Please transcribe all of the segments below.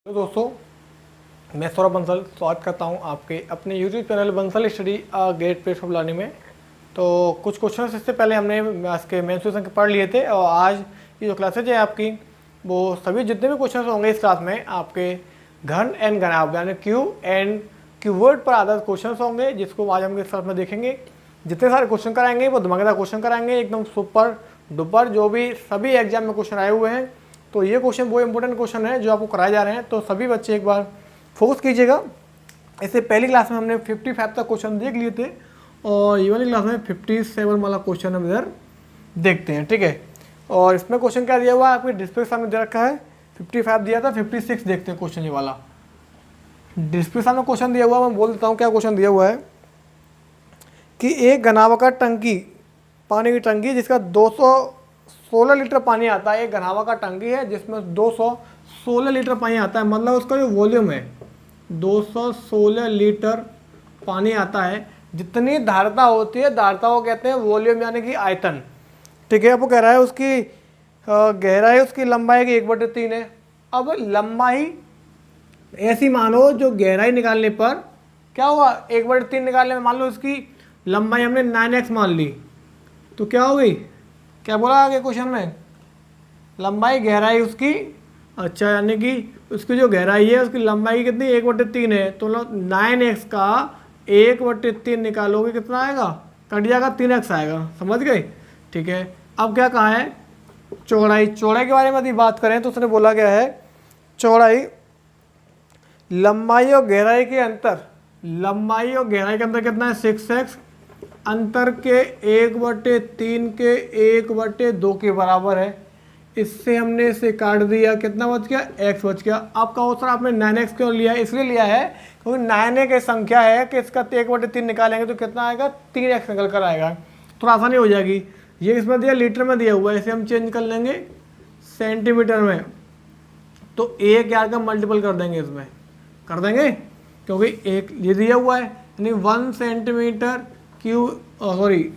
तो दोस्तों मैं सौरभ बंसल स्वागत करता हूं आपके अपने YouTube channel Bansal study great page of learning में। तो कुछ क्वेश्चन इससे पहले हमने इसके मेन सेशन के पढ़ लिए थे और आज ये जो क्लासेज है आपकी वो सभी जितने भी क्वेश्चन होंगे इस क्लास में आपके घन एंड घनाभ यानी क्यू एंड कीवर्ड पर आधारित क्वेश्चन होंगे, जिसको आज हम इस क्लास में देखेंगे। जितने सारे क्वेश्चन कराएंगे वो धमाकेदार क्वेश्चन कराएंगे, एकदम सुपर डुपर, जो भी सभी एग्जाम में क्वेश्चन आए हुए हैं। तो ये क्वेश्चन वो इंपॉर्टेंट क्वेश्चन है जो आपको कराए जा रहे हैं, तो सभी बच्चे एक बार फोकस कीजिएगा। इससे पहली क्लास में हमने 55 तक क्वेश्चन देख लिए थे और ये वाली क्लास में 57 वाला क्वेश्चन हम इधर देखते हैं, ठीक है। और इसमें क्वेश्चन क्या दिया हुआ है आपके डिस्प्ले के सामने दे रखा है, 55 दिया था, 56 देखते हैं क्वेश्चन ये वाला। डिस्प्ले सामने क्वेश्चन दिया हुआ, मैं बोल देता हूँ क्या क्वेश्चन दिया हुआ है कि एक घनाभाकार टंकी, पानी की टंकी जिसका 216 लीटर पानी आता है, एक घनाभाकार टंकी है जिसमें 216 लीटर पानी आता है, मतलब उसका जो वॉल्यूम है 216 लीटर पानी आता है। जितनी धारता होती है, धारता को कहते हैं वॉल्यूम यानी कि आयतन, ठीक है। आपको कह रहा है उसकी गहराई, उसकी लंबाई की 1/3 है। अब लंबाई ऐसी मानो जो गहराई निकालने पर क्या हुआ, 1/3 निकालने में मान लो इसकी लंबाई हमने 9x मान ली, तो क्या हो गई, क्या बोला आगे क्वेश्चन में, लंबाई गहराई उसकी, अच्छा यानी कि उसकी जो गहराई है उसकी लंबाई कितनी 1/3 है, तो 9x का 1/3 निकालोगे कितना आएगा, कट जाएगा 3x आएगा, समझ गए, ठीक है। अब क्या कहा है, चौड़ाई, चौड़ाई के बारे में यदि बात करें तो उसने बोला क्या है, चौड़ाई लंबाई और गहराई के अंतर, लंबाई और गहराई के अंतर कितना है 6x, अंतर के 1/3 के 1/2 के बराबर है। इससे हमने इसे काट दिया, कितना बच गया, x बच गया। आपका उत्तर आपने 9x क्यों लिया है, इसलिए लिया है क्योंकि 9 एक संख्या है कि इसका 1/3 निकालेंगे तो कितना आएगा, 3x निकल कर आएगा, थोड़ा आसानी हो जाएगी। ये इसमें दिया लीटर में दिया हुआ है, इसे हम चेंज कर लेंगे सेंटीमीटर में, तो 1 यार का मल्टीपल कर देंगे, इसमें कर देंगे क्योंकि एक ये दिया हुआ है, यानी 1 centimetre cube, sorry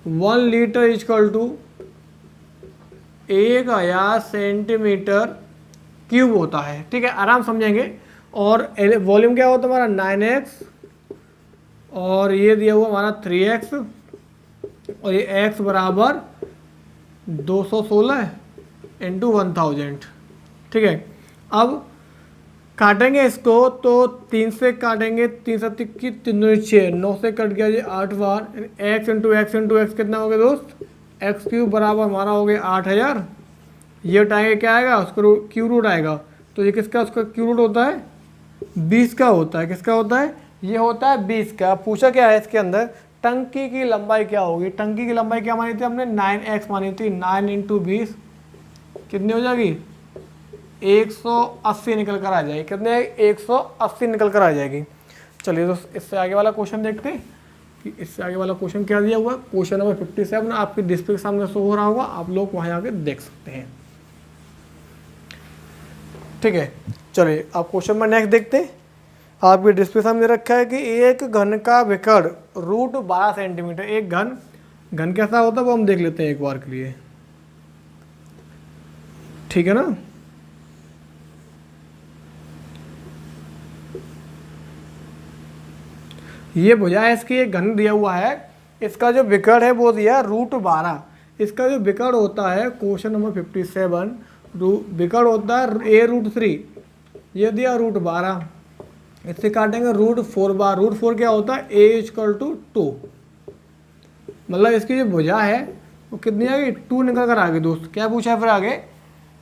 1 litre equal to 1000 centimetre cube होता है, ठीक है, आराम समझेंगे। और वॉल्यूम क्या होता है हमारा 9x और ये दिया हुआ हमारा 3x और ये x बराबर 216 इंटू 1000, ठीक है। अब काटेंगे इसको तो 3 से काटेंगे, 3 7 की 3 6, 9 से कट गया ये 8 बार, x into x into x कितना हो गया दोस्त, एक्स क्यूब बराबर हमारा हो गया 8000। ये उठाएंगे क्या आएगा, उसका क्यू रूट आएगा, तो ये किसका, उसका क्यू रूट होता है 20 का होता है, किसका होता है, ये होता है 20 का। पूछा क्या है इसके अंदर, टंकी की लंबाई क्या होगी, टंकी की लंबाई क्या मानी थी हमने 9x मानी थी, 9 इंटू 20 कितनी हो जाएगी 180 निकल कर आ जाएगी, कितने 180 निकल कर आ जाएगी। चलिए दोस्त इससे आगे वाला क्वेश्चन देखते हैं कि इससे आगे वाला क्वेश्चन क्या दिया हुआ है। क्वेश्चन नंबर 57 आपकी डिस्प्ले के सामने शो हो रहा होगा, आप लोग वहाँ आके देख सकते हैं, ठीक है। चलिए आप क्वेश्चन में नेक्स्ट देखते हैं। आपकी डिस्प्ले सामने रखा है कि एक घन का विकर्ण रूट 12 सेंटीमीटर, एक घन कैसा होता है वो हम देख लेते हैं एक बार के लिए, ठीक है ना। ये भुजा है इसकी, एक घन दिया हुआ है, इसका जो विकर्ण है वो दिया √12, इसका जो विकर्ण होता है क्वेश्चन नंबर 57 विकर्ण होता है a√3, ये दिया √12, इससे काटेंगे √4 बार, √4 क्या होता है a=2, मतलब इसकी जो भुजा है वो कितनी आ गई 2 निकल कर आ गई। दोस्त क्या पूछा है फिर आगे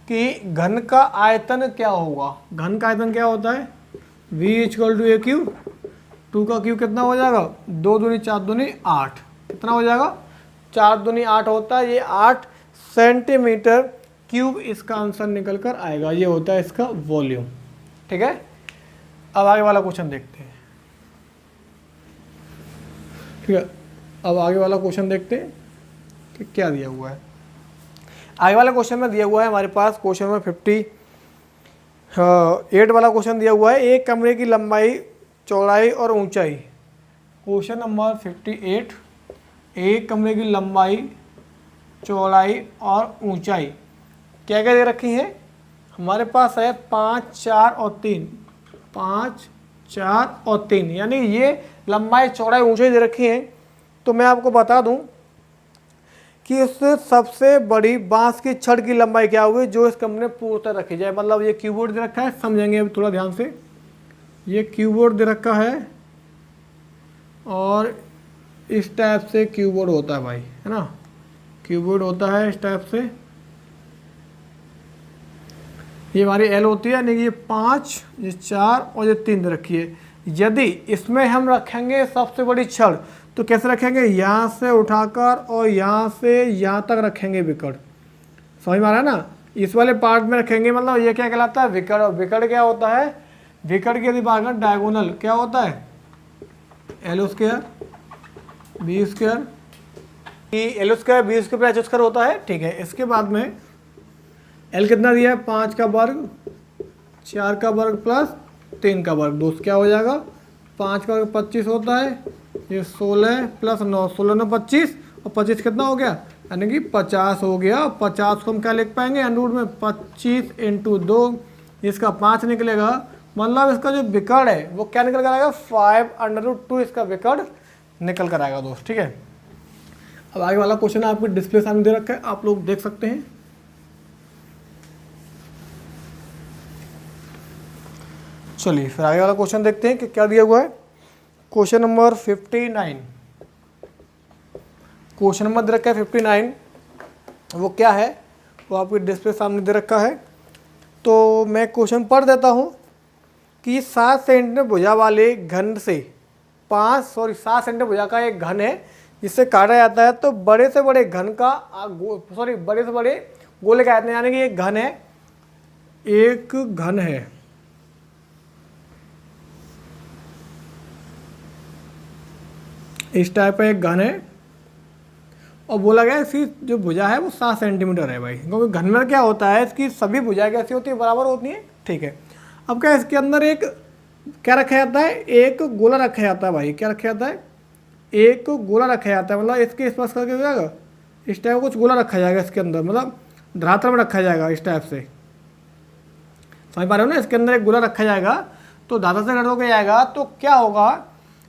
कि घन का आयतन क्या होगा, घन का आयतन क्या होता है v=a³, 2 का क्यूब कितना हो जाएगा, 2 दूनी 4 दूनी 8, कितना हो जाएगा 4 दूनी 8 होता है, ये 8 सेंटीमीटर क्यूब इसका आंसर निकल कर आएगा, ये होता है इसका वॉल्यूम, ठीक है। अब आगे वाला क्वेश्चन देखते हैं, ठीक है। अब आगे वाला क्वेश्चन देखते हैं कि क्या दिया हुआ है। आगे वाला क्वेश्चन में दिया हुआ है हमारे पास क्वेश्चन में 58 वाला क्वेश्चन दिया हुआ है, एक कमरे की लंबाई चौड़ाई और ऊंचाई। क्वेश्चन नंबर 58, एक कमरे की लंबाई चौड़ाई और ऊंचाई क्या क्या दे रखी है, हमारे पास है 5, 4 और 3, 5, 4 और 3, यानी ये लंबाई चौड़ाई ऊंचाई दे रखी है। तो मैं आपको बता दूं कि इससे सबसे बड़ी बांस की छड़ की लंबाई क्या होगी जो इस कमरे में पूर्णतः रखी जाए। मतलब ये कीबोर्ड दे रखा है, समझेंगे अभी थोड़ा ध्यान से। ये कीबोर्ड दे रखा है और इस टाइप से कीबोर्ड होता है भाई, है ना, कीबोर्ड होता है इस टाइप से। ये हमारी एल होती है, यानी कि ये 5, ये 4 और ये 3 दे रखी है। यदि इसमें हम रखेंगे सबसे बड़ी छड़ तो कैसे रखेंगे, यहाँ से उठाकर और यहाँ से यहाँ तक रखेंगे विकर्ण, समझ में आ रहा है ना। इस वाले पार्ट में रखेंगे, मतलब ये क्या कहलाता है, विकर्ण। और विकर्ण क्या होता है, विकर्ण के यदि भाग में डायगोनल क्या होता है, L square B square, L square B square H square होता है, ठीक है। इसके बाद में एल कितना दिया है, 5 का वर्ग, 4 का वर्ग प्लस 3 का वर्ग, दोस्त क्या हो जाएगा, 5 का वर्ग 25 होता है, ये 16 प्लस 9, 16 9 25 और 25 कितना हो गया, यानी कि 50 हो गया। 50 को हम क्या लिख पाएंगे, अंडर में 25 × 2, इसका 5 निकलेगा, मतलब इसका जो विकर्ण है वो क्या निकल कर आएगा, 5√2 इसका विकर्ण निकल कर आएगा दोस्त, ठीक है। अब आगे वाला क्वेश्चन आपको डिस्प्ले सामने दे रखा है, आप लोग देख सकते हैं। चलिए फिर आगे वाला क्वेश्चन देखते हैं कि क्या दिया हुआ है। क्वेश्चन नंबर 59, क्वेश्चन नंबर दे रखा है 59, वो क्या है वो आपकी डिस्प्ले सामने दे रखा है। तो मैं क्वेश्चन पढ़ देता हूँ कि 7 सेंटीमीटर भुजा वाले घन से 7 सेंटीमीटर भुजा का एक घन है जिससे काटा जाता है। तो बड़े से बड़े घन का बड़े से बड़े गोले का आयतन, यानी कि एक घन है, एक घन है, इस टाइप का एक घन है और बोला गया इसकी जो भुजा है वो 7 सेंटीमीटर है भाई, क्योंकि घन में क्या होता है इसकी सभी भुजाएं कैसी होती है, बराबर होती हैं, ठीक है। अब क्या इसके अंदर एक क्या रखा जाता है, एक गोला रखा जाता है भाई, क्या रखा जाता है, एक गोला रखा जाता है, मतलब इसके स्पर्श करके हो जाएगा, इस टाइप का कुछ गोला रखा जाएगा इसके अंदर, मतलब धरातल में रखा जाएगा इस टाइप से, समझ पा रहे हो ना। इसके अंदर एक गोला रखा जाएगा तो धरातल से घट होकर जाएगा, तो क्या होगा,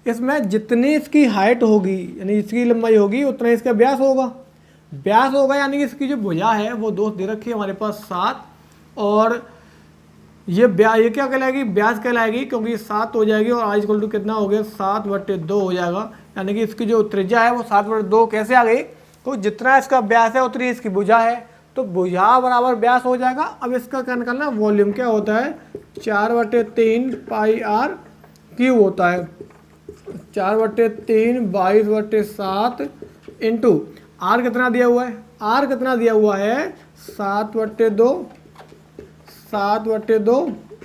इसमें जितनी इसकी हाइट होगी यानी इसकी लंबाई होगी उतना इसका व्यास होगा, व्यास होगा, यानी कि इसकी जो भुजा है वो दोस्त दे रखी है हमारे पास 7, और ये क्या कहलाएगी, व्यास कहलाएगी, क्योंकि 7 हो जाएगी और आज इक्वल टू कितना हो गया, 7/2 हो जाएगा, यानी कि इसकी जो त्रिज्या है वो 7/2 कैसे आ गई, तो जितना इसका व्यास है उतनी इसकी भुजा है, तो भुजा बराबर व्यास हो जाएगा। अब इसका क्या निकालना, वॉल्यूम क्या होता है, 4/3 πr³ होता है, 4/3 22/7 इंटू आर कितना दिया हुआ है, आर कितना दिया हुआ है, 7/2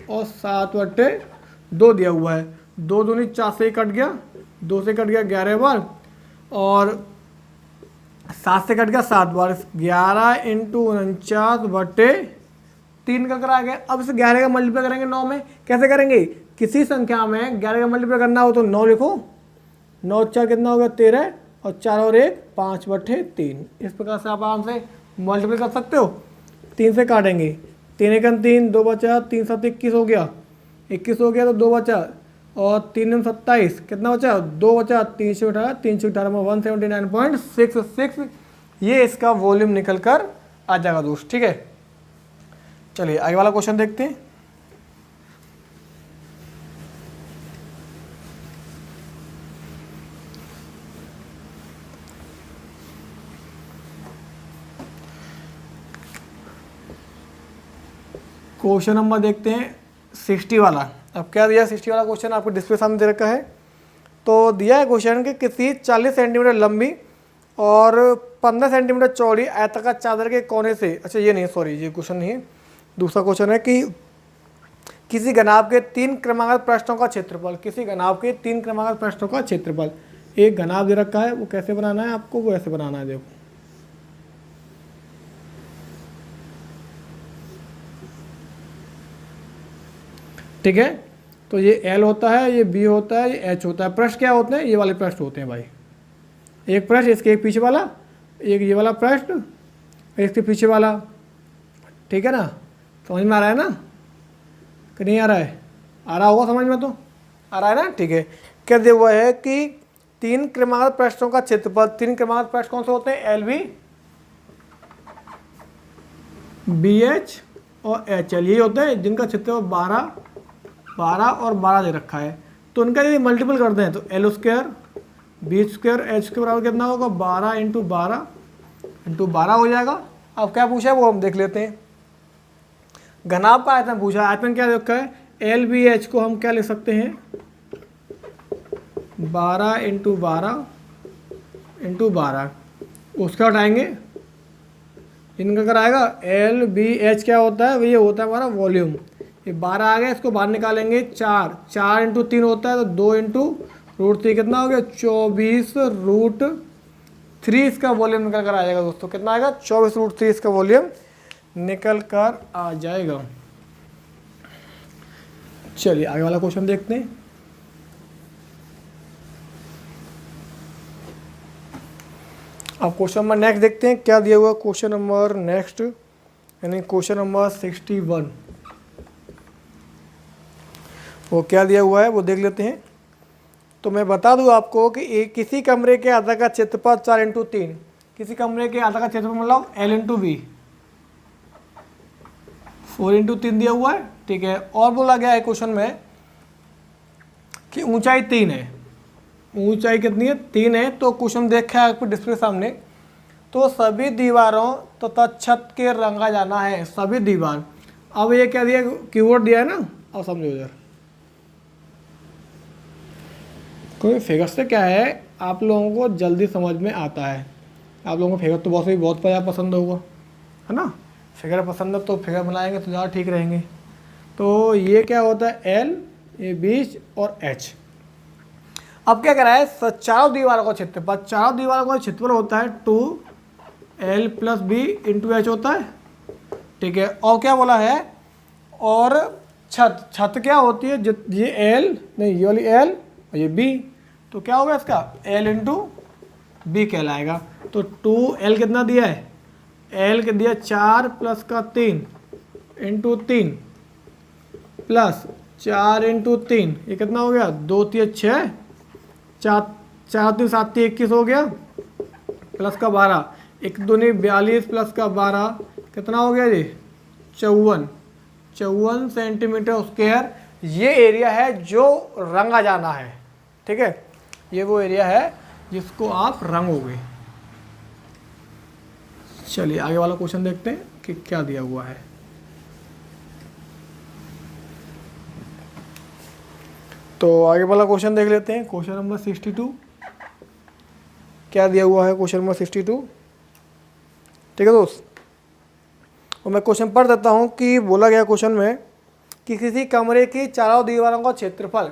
और 7/2 दिया हुआ है। 2 दूनी 4 से कट गया, 2 से कट गया 11 बार और 7 से कट गया 7 बार, 11 × 49/3 का करा गया। अब इसे 11 का मल्टीप्लाई करेंगे 9 में, कैसे करेंगे, किसी संख्या में 11 का मल्टीप्लाई करना हो तो 9 लिखो, 9 4 कितना हो गया 13 और 4 और 1 5/3। इस प्रकार से आप आराम से मल्टीप्लाई कर सकते हो। 3 से काटेंगे, 3 × 3 2 बचा, 3 7 21 हो गया, 21 हो गया तो 2 बचा और 3 9 27 कितना बचा, 2 बचा, 3 से उठाया, 3 से 18 में 179.66, ये इसका वॉल्यूम निकल कर आ जाएगा दोस्त, ठीक है। चलिए आगे वाला क्वेश्चन देखते हैं। क्वेश्चन नंबर देखते हैं 60 वाला। अब क्या दिया 60 वाला क्वेश्चन आपको डिस्प्ले सामने दे रखा है। तो दिया है क्वेश्चन कि किसी 40 सेंटीमीटर लंबी और 15 सेंटीमीटर चौड़ी आयताकार चादर के कोने से, अच्छा ये नहीं, सॉरी ये क्वेश्चन नहीं है, दूसरा क्वेश्चन है कि किसी घनाभ के 3 क्रमागत पृष्ठों का क्षेत्रफल, किसी घनाभ के 3 क्रमागत पृष्ठों का क्षेत्रफल, एक घनाभ दे रखा है, वो कैसे बनाना है आपको, वो ऐसे बनाना है, देखो ठीक है। तो ये L होता है, ये B होता है, ये H होता है। पृष्ठ क्या होते हैं, ये वाले पृष्ठ होते हैं भाई, एक पृष्ठ, इसके एक पीछे वाला, एक ये वाला पृष्ठ, इसके पीछे वाला, ठीक है ना। समझ में आ रहा है ना कि नहीं आ रहा है? आ रहा होगा समझ में, तो आ रहा है ना, ठीक है। क्या दिया हुआ है कि 3 क्रमागत पृष्ठों का क्षेत्रफल, 3 क्रमागत पृष्ठ कौन से होते हैं? एल बी, बी एच और एच एल, यही होते हैं जिनका क्षेत्रफल 12, 12 और 12 दे रखा है। तो उनका यदि मल्टीपल करते हैं तो L square B square H के बराबर कितना होगा? 12 इंटू 12 हो जाएगा। अब क्या पूछा है वो हम देख लेते हैं। घनाभ का आयतन पूछा है। आयतन क्या रखा है? एल बी एच को हम क्या लिख सकते हैं? 12 इंटू 12 इंटू 12, उसका हटाएंगे, इनका कराएगा। एल बी एच क्या होता है? ये होता है हमारा वॉल्यूम। ये 12 आ गया, इसको बाहर निकालेंगे। 4 इंटू 3 होता है, तो 2 इंटू रूट 3 कितना हो गया? 24 रूट 3 इसका वॉल्यूम निकल कर आ जाएगा दोस्तों। कितना आएगा? 24 रूट 3 इसका वॉल्यूम निकल कर आ जाएगा। चलिए आगे वाला क्वेश्चन देखते हैं। अब क्वेश्चन नंबर नेक्स्ट देखते हैं क्या दिया हुआ। क्वेश्चन नंबर नेक्स्ट यानी क्वेश्चन नंबर 61, वो क्या दिया हुआ है वो देख लेते हैं। तो मैं बता दूं आपको कि किसी कमरे के आधा का क्षेत्रफल 4 इंटू 3, किसी कमरे के आधा का क्षेत्रफल मतलब एल इंटू बी, 4 इंटू 3 दिया हुआ है, ठीक है। और बोला गया है क्वेश्चन में कि ऊंचाई 3 है। ऊंचाई कितनी है? 3 है। तो क्वेश्चन देखा है आपको डिस्प्ले सामने। तो सभी दीवारों तथा छत के रंगा जाना है, सभी दीवार। अब ये क्या दिया? कीवर्ड दिया है ना, अब समझो इधर। कोई फिगर से क्या है आप लोगों को जल्दी समझ में आता है। आप लोगों को फिगर तो बहुत पसंद होगा, है ना। फिगर पसंद है तो फिगर बनाएंगे तो ज़्यादा ठीक रहेंगे। तो ये क्या होता है? एल, ये बीच और एच। अब क्या करा है? चारों दीवारों का क्षेत्रफल, चारों दीवारों का क्षेत्रफल होता है 2L plus B into H होता है, ठीक है। और क्या बोला है? और छत क्या होती है? ये एल नहीं, ये वाली एल और ये बी, तो क्या होगा इसका? एल इंटू बी कहलाएगा। तो 2L कितना दिया है? एल के दिया 4 प्लस का 3 इंटू 3 प्लस 4 इंटू 3, ये कितना हो गया? 2 3 6, 4 3 7 3 21 हो गया, प्लस का 12, 1 दूनी 42 प्लस का 12 कितना हो गया जी? 54 सेंटीमीटर स्क्वायर। ये एरिया है जो रंगा जाना है, ठीक है। ये वो एरिया है जिसको आप रंगोगे। चलिए आगे वाला क्वेश्चन देखते हैं कि क्या दिया हुआ है। तो आगे वाला क्वेश्चन देख लेते हैं। क्वेश्चन नंबर 62 क्या दिया हुआ है? क्वेश्चन नंबर 62, ठीक है दोस्त। और मैं क्वेश्चन पढ़ देता हूँ कि बोला गया क्वेश्चन में कि किसी कमरे की चारों दीवारों का क्षेत्रफल,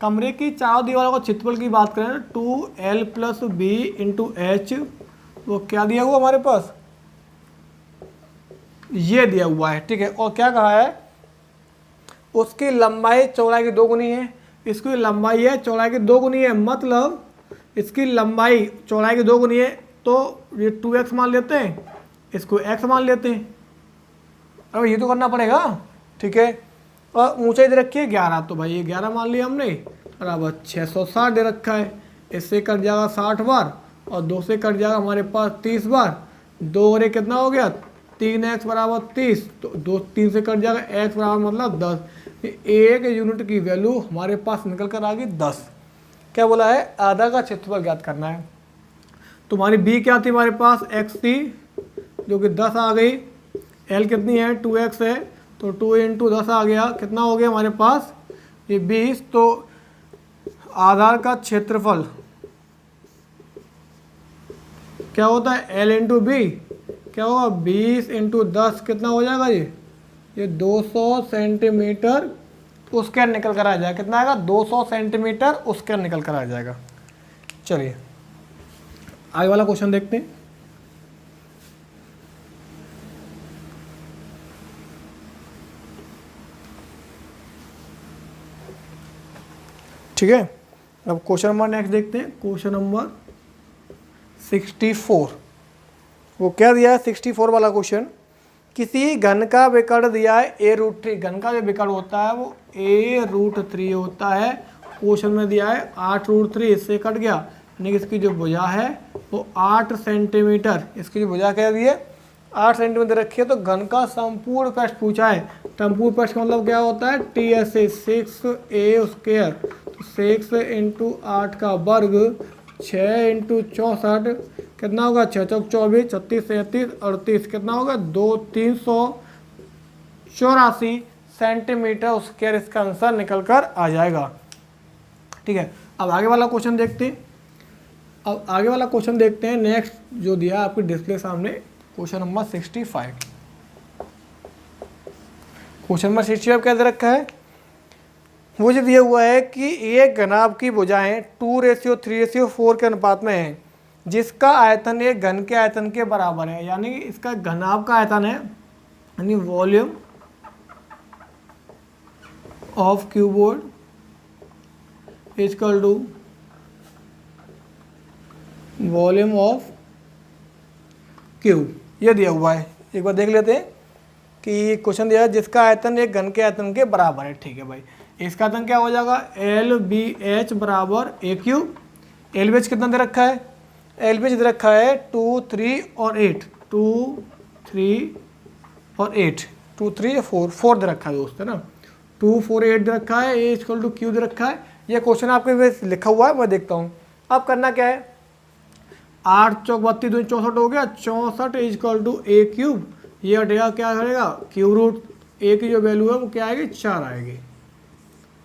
कमरे की चारों दीवारों का क्षेत्रफल की बात करें 2L plus B into H, वो क्या दिया हुआ हमारे पास? ये दिया हुआ है, ठीक है। और क्या कहा है? उसकी लंबाई चौड़ाई की 2 गुनी है। इसकी लंबाई है चौड़ाई की 2 गुनी है, मतलब इसकी लंबाई चौड़ाई की 2 गुनी है। तो ये 2x मान लेते हैं, इसको x मान लेते हैं। अब ये तो करना पड़ेगा, ठीक है। और ऊंचाई दे रखी है 11, तो भाई ये 11 मान लिया हमने, बराबर 660 दे रखा है। इससे कट जाएगा 60 बार और 2 से कट जाएगा हमारे पास 30 बार। 2 और 1 कितना हो गया? 3x बराबर 30, तो 2 3 से कट जाएगा, x बराबर मतलब 10। एक यूनिट की वैल्यू हमारे पास निकल कर आ गई 10। क्या बोला है? आधा का क्षेत्रफल ज्ञात करना है। तुम्हारी b क्या थी हमारे पास? x थी, जो कि 10 आ गई। l कितनी है? 2x है, तो 2 इंटू 10 आ गया, कितना हो गया हमारे पास? ये 20। तो आधार का क्षेत्रफल क्या होता है? l इंटू बी, क्या होगा? 20 इंटू 10 कितना हो जाएगा ये 200 सेंटीमीटर स्क्वायर निकल कर आ जाएगा। कितना आएगा? 200 सेंटीमीटर स्क्वायर निकल कर आ जाएगा। चलिए आगे वाला क्वेश्चन देखते हैं। ठीक है, अब क्वेश्चन नंबर नेक्स्ट देखते हैं। क्वेश्चन नंबर 64, वो क्या दिया है? 64 वाला क्वेश्चन किसी घन का विकर्ण दिया है a√3, घन का जो विकर्ण होता है वो a√3 होता है। क्वेश्चन में दिया है 8√3, इससे कट गया, यानी कि इसकी जो भुजा है वो 8 सेंटीमीटर, इसकी जो भुजा क्या दी है 8 सेंटीमीटर रखी है। तो घन का संपूर्ण पृष्ठ पूछा है, संपूर्ण पृष्ठ का मतलब क्या होता है TSA 6a², तो 6 × 8 का वर्ग 6 × 64 कितना होगा, 6 चौक 24, 36 37 38, कितना होगा 384 सेंटीमीटर स्क्वायर इसका आंसर निकल कर आ जाएगा। ठीक है, अब आगे वाला क्वेश्चन देखते हैं। अब आगे वाला क्वेश्चन देखते हैं, नेक्स्ट जो दिया आपकी डिस्प्ले सामने, क्वेश्चन नंबर 65। क्वेश्चन नंबर 65 क्या दे रखा है, वो जो दिया हुआ है कि एक घनाभ की भुजाएं 2:3:4 के अनुपात में है, जिसका आयतन एक घन के आयतन के बराबर है। यानी कि इसका घनाभ का आयतन है, यानी volume of cuboid equal to volume of cube, ये दिया हुआ है। एक बार देख लेते हैं कि क्वेश्चन दिया है जिसका आयतन एक घन के आयतन के बराबर है। ठीक है भाई, इसका आयतन क्या हो जाएगा LBH बराबर A³। LBH कितना दे रखा है, LBH दे रखा है 2, 3 और 8, 2, 3 और 8, 2, 3 4 दे रखा है दोस्त, है ना। 2, 4, 8 दे रखा है, A = Q दे रखा है। ये क्वेश्चन आपके में लिखा हुआ है, मैं देखता हूँ। अब करना क्या है, 8 चौक 32 2 64 हो गया, 64 = A³। ये हटेगा, क्या करेगा √A की जो वैल्यू है वो क्या आएगी 4 आएगी,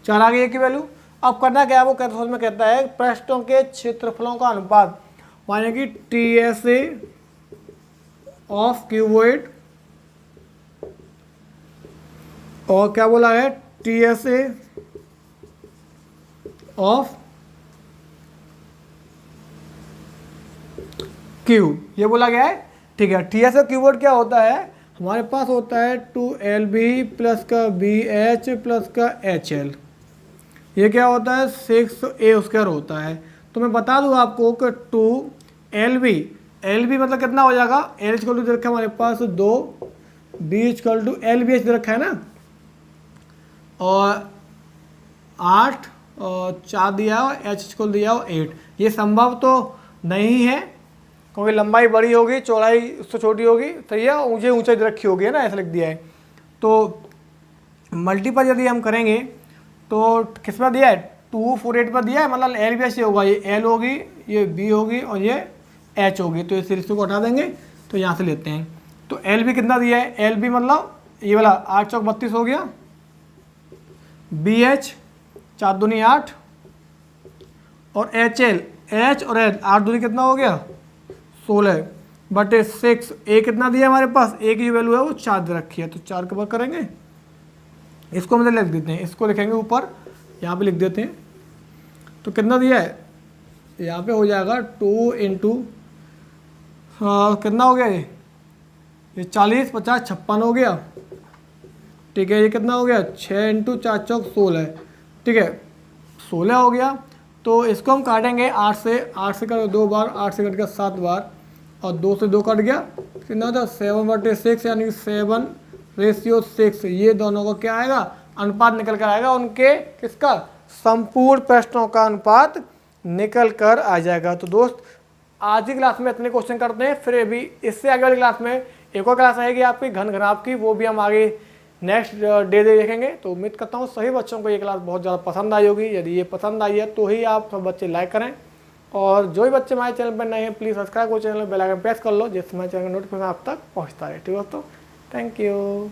4 आ गई A की वैल्यू। अब करना क्या है, वो कहता में कहता है पृष्ठों के क्षेत्रफलों का अनुपात, माने कि TSA ऑफ क्यूबॉइड और क्या बोला है TSA ऑफ क्यूब, ये बोला गया है। ठीक है, TSA क्यूबॉइड क्या होता है, हमारे पास होता है 2LB प्लस का BH प्लस का HL, ये क्या होता है 6a² होता है। तो मैं बता दूं आपको कि 2LB, LB मतलब कितना हो जाएगा, L = दे रखा है हमारे पास 2, B = LBH दे रखा है ना, और 8 और 4 दिया हो, H = दिया हो 8। ये संभव तो नहीं है क्योंकि लंबाई बड़ी होगी, चौड़ाई उससे छोटी होगी, सही है, ऊंचे ऊंचाई रखी होगी, है ना, ऐसा लिख दिया है। तो मल्टीपल यदि हम करेंगे तो किस पर दिया है 2, 4, 8 पर दिया है, मतलब LBH से होगा, ये L होगी, ये B होगी और ये H होगी। तो इस रिश्ते को हटा देंगे, तो यहाँ से लेते हैं। तो LB कितना दिया है, LB मतलब ये वाला 8 चौक 32 हो गया, BH 4 दूनी 8 और HL, H और L 8 दूनी कितना हो गया 16/6। A कितना दिया हमारे पास, A की वैल्यू है वो 4 दे रखी है, तो 4 के ऊपर करेंगे, इसको मतलब लिख देते हैं, इसको लिखेंगे ऊपर, यहाँ पे लिख देते हैं। तो कितना दिया है, यहाँ पे हो जाएगा 2 × कितना हो गया, ये 40 50 56 हो गया। ठीक है, ये कितना हो गया 6 × 4 चौक 16, ठीक है 16 हो गया। तो इसको हम काटेंगे 8 से, 8 से कट 2 बार, 8 से कट गया 7 बार और 2 से 2 कट गया, कितना होता है 7/6, यानी 7:6। ये दोनों का क्या आएगा, अनुपात निकल कर आएगा, उनके किसका, संपूर्ण पृष्ठों का अनुपात निकल कर आ जाएगा। तो दोस्त आज की क्लास में इतने क्वेश्चन करते हैं, फिर भी इससे आगे वाली क्लास में एक और क्लास आएगी आपकी घन घनाभ की, वो भी हम आगे नेक्स्ट डे देखेंगे। तो उम्मीद करता हूँ सभी बच्चों को ये क्लास बहुत ज़्यादा पसंद आई होगी। यदि ये पसंद आई है तो ही आप सब बच्चे लाइक करें, और जो भी बच्चे हमारे चैनल पर नए हैं प्लीज़ सब्सक्राइब करो, चैनल बेल आइकन प्रेस कर लो, जिससे हमारे चैनल का नोटिफिकेशन आप तक पहुँचता रहे। ठीक है दोस्तों, थैंक यू।